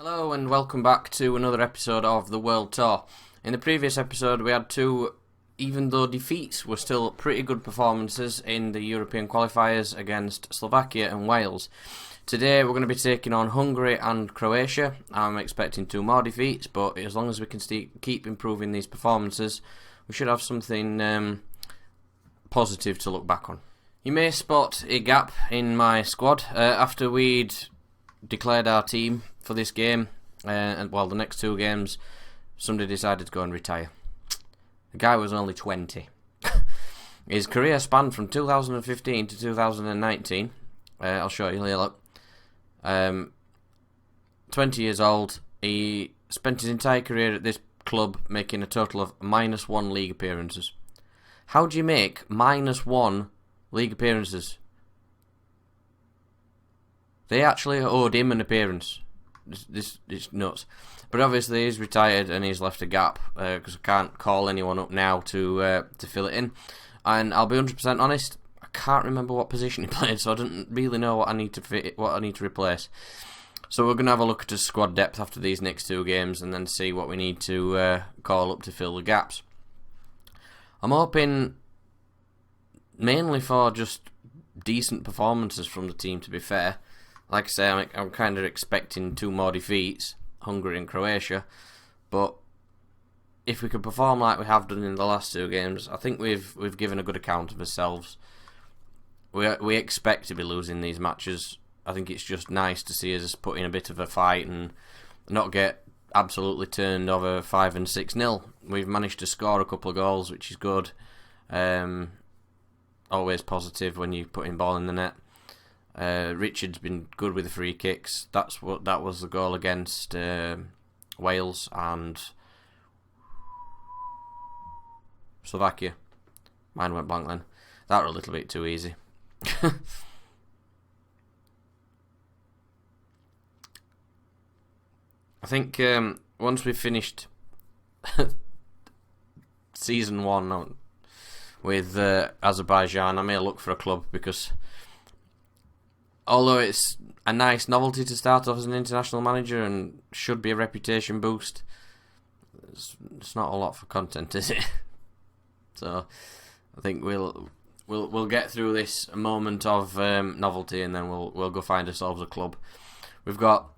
Hello and welcome back to another episode of the World Tour. In the previous episode we had two, even though defeats, were still pretty good performances in the European qualifiers against Slovakia and Wales. Today we're going to be taking on Hungary and Croatia. I'm expecting two more defeats, but as long as we can keep improving these performances, we should have something positive to look back on. You may spot a gap in my squad. After we'd declared our team for this game, and the next two games, somebody decided to go and retire. The guy was only 20. His career spanned from 2015 to 2019. I'll show you later. 20 years old. He spent his entire career at this club making a total of -1 league appearances. How do you make -1 league appearances? They actually owed him an appearance. This is nuts. But obviously he's retired and he's left a gap because I can't call anyone up now to fill it in. And I'll be 100% honest, I can't remember what position he played, so I don't really know what I need to replace. So we're going to have a look at his squad depth after these next two games and then see what we need to call up to fill the gaps. I'm hoping mainly for just decent performances from the team, to be fair. Like I say, I'm kind of expecting two more defeats, Hungary and Croatia, but if we could perform like we have done in the last two games, I think we've given a good account of ourselves. We expect to be losing these matches. I think it's just nice to see us put in a bit of a fight and not get absolutely turned over 5 and 6-0. We've managed to score a couple of goals, which is good. Always positive when you put in ball in the net. Richard's been good with the free kicks. That was the goal against Wales and Slovakia. Mine went blank then. That was a little bit too easy. I think once we've finished season 1 with Ajerbaijan, I may look for a club, because although it's a nice novelty to start off as an international manager and should be a reputation boost, it's not a lot for content, is it? So I think we'll get through this moment of novelty and then we'll go find ourselves a club. We've got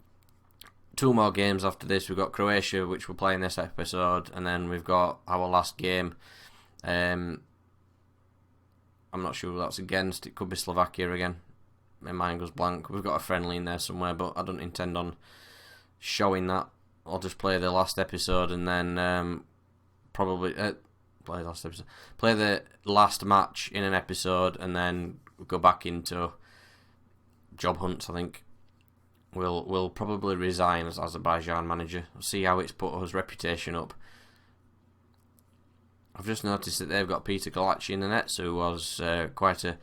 two more games after this. We've got Croatia, which we'll play in this episode, and then we've got our last game. I'm not sure who that's against. It could be Slovakia again. My mind goes blank. We've got a friendly in there somewhere, but I don't intend on showing that. I'll just play the last episode and then probably play the last match in an episode and then go back into job hunts. I think we'll probably resign as Azerbaijan manager. See how it's put his reputation up. I've just noticed that they've got Peter Galachi in the nets, who was quite a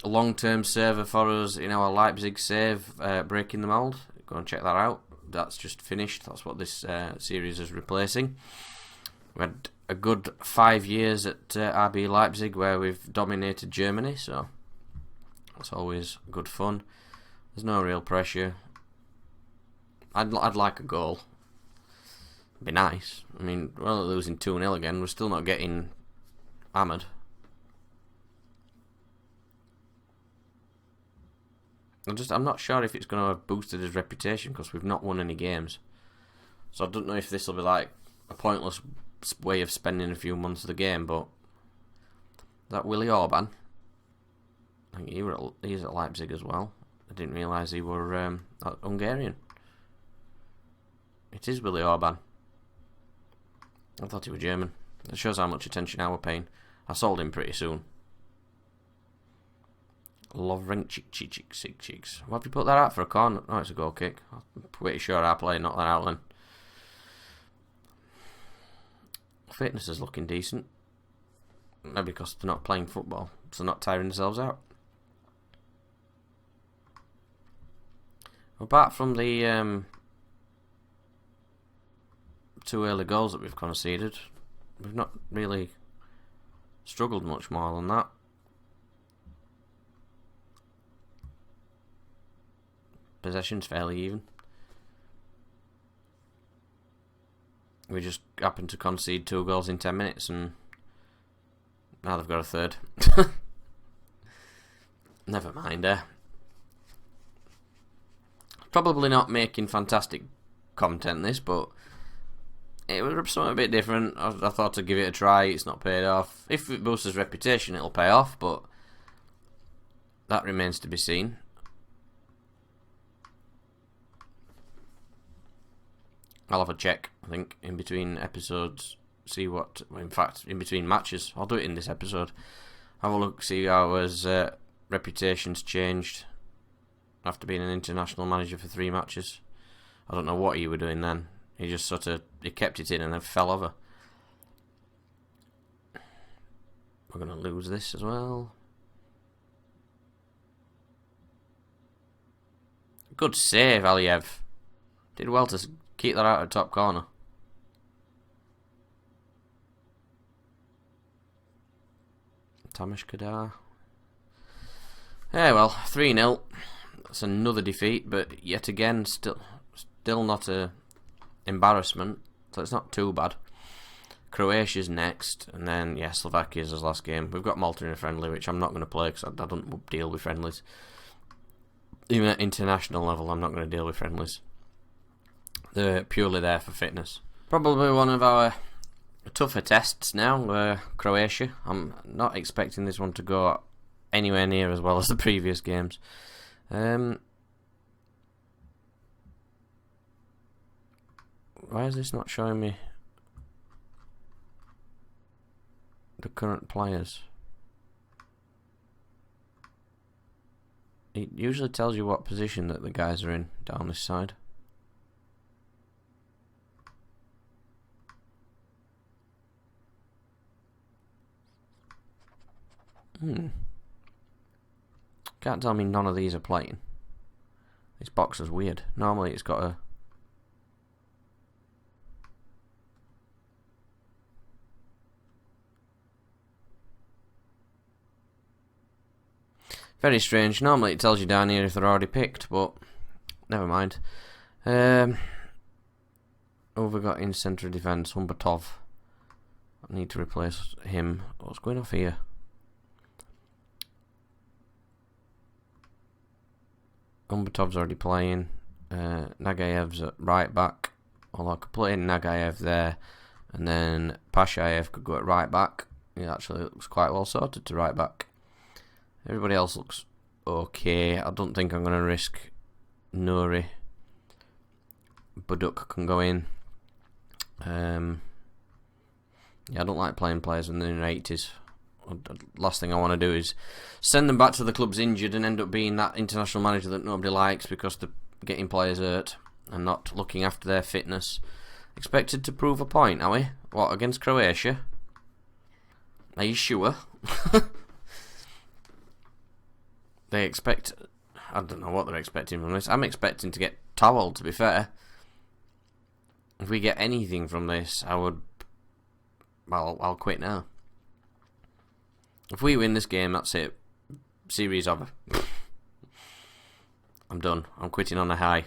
long-term server for us in our Leipzig save, breaking the mould. Go and check that out. That's just finished. That's what this series is replacing. We had a good 5 years at RB Leipzig where we've dominated Germany, so that's always good fun. There's no real pressure. I'd like a goal. It'd be nice. I mean, we're only losing 2-0 again. We're still not getting hammered. I'm not sure if it's going to have boosted his reputation because we've not won any games. So I don't know if this will be like a pointless way of spending a few months of the game, but that Willy Orban, I think he's at Leipzig as well. I didn't realise he were Hungarian. It is Willy Orban. I thought he was German. It shows how much attention I were paying. I sold him pretty soon. Lovrenchik. Why have you put that out for a corner? Oh, it's a goal kick. I'm pretty sure our player knocked that out then. Fitness is looking decent. Maybe because they're not playing football, so they're not tiring themselves out. Apart from the two early goals that we've conceded, we've not really struggled much more than that. Possession's fairly even. We just happened to concede 2 goals in 10 minutes, and now they've got a third. Never mind, Probably not making fantastic content, this, but it was something a bit different. I thought I'd give it a try. It's not paid off. If it boosts his reputation, it'll pay off, but that remains to be seen. I'll have a check, I think, in between episodes, see what, in fact, in between matches. I'll do it in this episode. Have a look, see how his reputation's changed after being an international manager for 3 matches. I don't know what he were doing then. He just he kept it in and then fell over. We're going to lose this as well. Good save, Aliyev. Did well to keep that out of top corner. Tamas Kadar. Yeah, well, 3-0. That's another defeat, but yet again, still not a embarrassment. So it's not too bad. Croatia's next, and then Slovakia's his last game. We've got Malta in a friendly, which I'm not going to play because I don't deal with friendlies. Even at international level, I'm not going to deal with friendlies. They're purely there for fitness. Probably one of our tougher tests now, Croatia. I'm not expecting this one to go anywhere near as well as the previous games. Why is this not showing me the current players? It usually tells you what position that the guys are in down this side. Can't tell me none of these are playing. This box is weird. Normally it's got a... Very strange. Normally it tells you down here if they're already picked, but never mind. Who have we got in centre of defence? Humbertov. I need to replace him. What's going off here? Humbertov's already playing. Nagayev's at right back. Although I could play Nagayev there, and then Pashayev could go at right back. He actually looks quite well sorted to right back. Everybody else looks okay. I don't think I'm going to risk Nuri. Buduk can go in. I don't like playing players when they're in their 80s. The last thing I want to do is send them back to the clubs injured and end up being that international manager that nobody likes because they're getting players hurt and not looking after their fitness. Expected to prove a point, are we? What, against Croatia? Are you sure? They expect... I don't know what they're expecting from this. I'm expecting to get towelled, to be fair. If we get anything from this, I would... Well, I'll quit now. If we win this game, that's it. Series over. I'm done. I'm quitting on a high.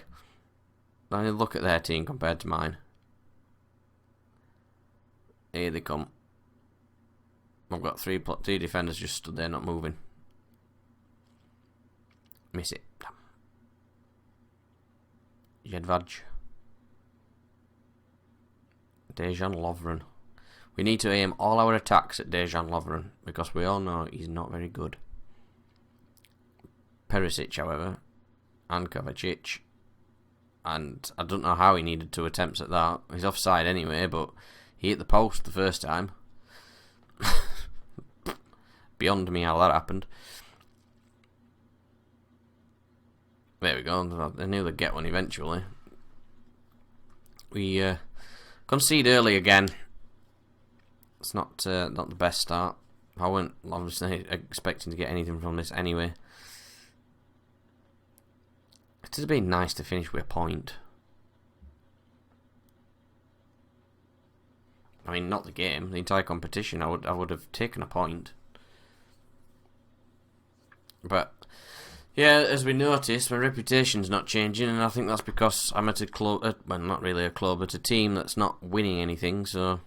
I mean, look at their team compared to mine. Here they come. I've got three defenders just stood there not moving. Miss it. Jedvaj. Dejan Lovren. We need to aim all our attacks at Dejan Lovren because we all know he's not very good. Perisic, however, and Kovacic, and I don't know how he needed 2 attempts at that. He's offside anyway, but he hit the post the first time. Beyond me how that happened. There we go. I knew they'd get one eventually. We concede early again. It's not the best start. I weren't obviously expecting to get anything from this anyway. It would have been nice to finish with a point. I mean, not the game, the entire competition. I would have taken a point. But Yeah, as we noticed, my reputation's not changing, and I think that's because I'm at a club, well, not really a club, but a team that's not winning anything, so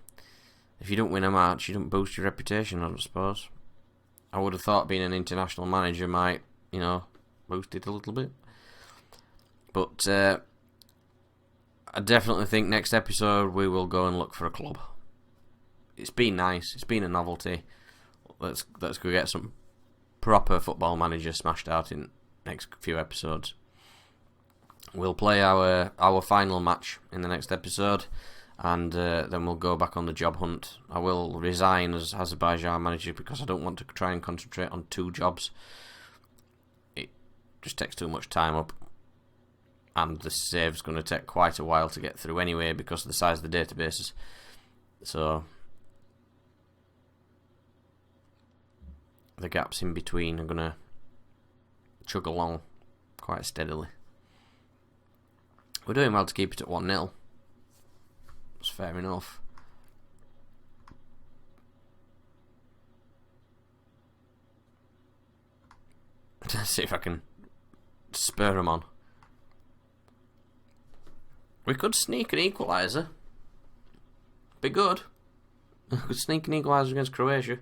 if you don't win a match, you don't boost your reputation, I suppose. I would have thought being an international manager might, boost it a little bit. But I definitely think next episode we will go and look for a club. It's been nice, it's been a novelty. Let's go get some proper football manager smashed out in next few episodes. We'll play our final match in the next episode, and then we'll go back on the job hunt. I will resign as Azerbaijan manager because I don't want to try and concentrate on 2 jobs. It just takes too much time up, and the save's going to take quite a while to get through anyway because of the size of the databases. So the gaps in between are going to chug along quite steadily. We're doing well to keep it at 1-0. That's fair enough. Let's see if I can spur them on. We could sneak an equaliser. Be good. We could sneak an equaliser against Croatia.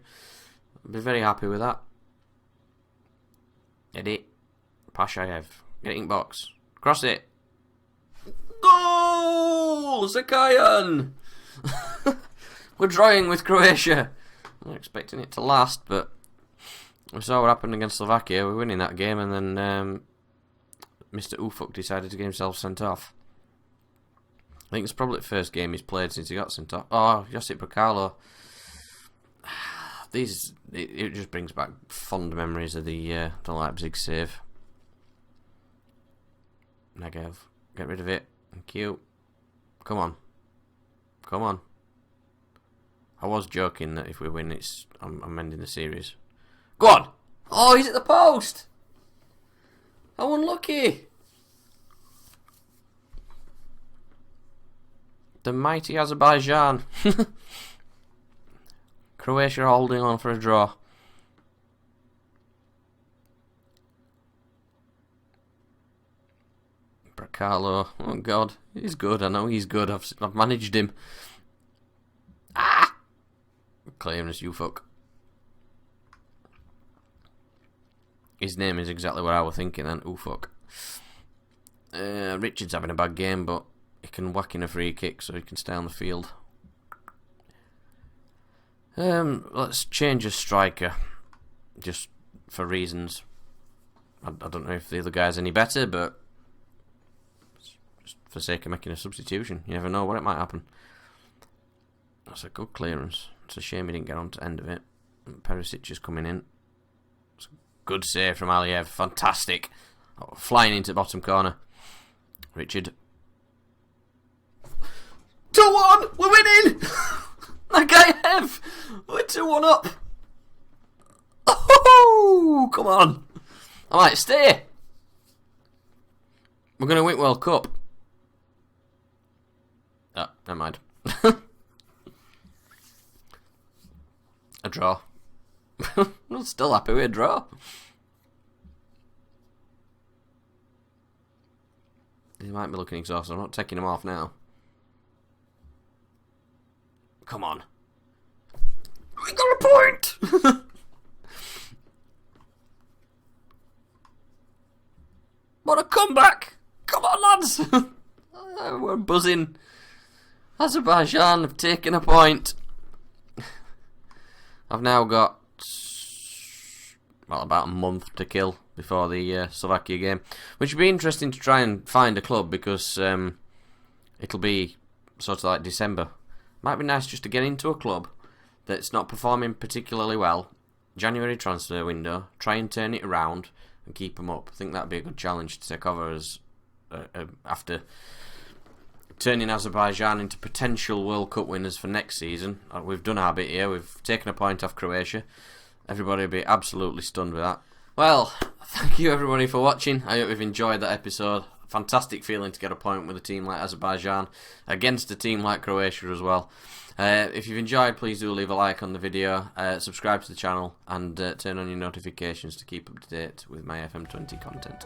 I'd be very happy with that. Edit. Pashayev. Get in box. Cross it. Goal! Zakayan! We're drawing with Croatia. I'm not expecting it to last, but we saw what happened against Slovakia. We're winning that game, and then Mr. Ufuk decided to get himself sent off. I think it's probably the first game he's played since he got sent off. Oh, Josip Brekalo. It just brings back fond memories of the Leipzig save. Negev, get rid of it. Thank you. Come on. Come on. I was joking that if we win, I'm ending the series. Go on! Oh, he's at the post! How unlucky! The mighty Azerbaijan. Croatia holding on for a draw. Brekalo. Oh God, he's good. I know he's good. I've managed him. Ah! Claiming as Ufuk. His name is exactly what I was thinking then, Ufuk. Richard's having a bad game, but he can whack in a free kick so he can stay on the field. Let's change a striker, just for reasons. I don't know if the other guy's any better, but just for sake of making a substitution, you never know what it might happen. That's a good clearance. It's a shame he didn't get on to the end of it. Perisic is coming in. It's a good save from Aliyev. Fantastic. Oh, flying into the bottom corner. Richard. 2-1! We're winning! Aliyev! We're 2-1 up! Oh, come on! I might stay! We're going to win World Cup. Oh, never mind. A draw. I'm still happy with a draw. He might be looking exhausted. I'm not taking him off now. Come on. We got a point! What a comeback! Come on, lads! We're buzzing. Azerbaijan have taken a point. I've now got about a month to kill before the Slovakia game, which would be interesting to try and find a club because it'll be sort of like December. Might be nice just to get into a club that's not performing particularly well. January transfer window, try and turn it around and keep them up. I think that'd be a good challenge to take over as after turning Azerbaijan into potential World Cup winners for next season. We've done our bit here. We've taken a point off Croatia. Everybody will be absolutely stunned with that. Well, thank you everybody for watching. I hope you've enjoyed that episode. fantastic feeling to get a point with a team like Ajerbaijan against a team like Croatia as well. If you've enjoyed, please do leave a like on the video, subscribe to the channel, and turn on your notifications to keep up to date with my FM20 content.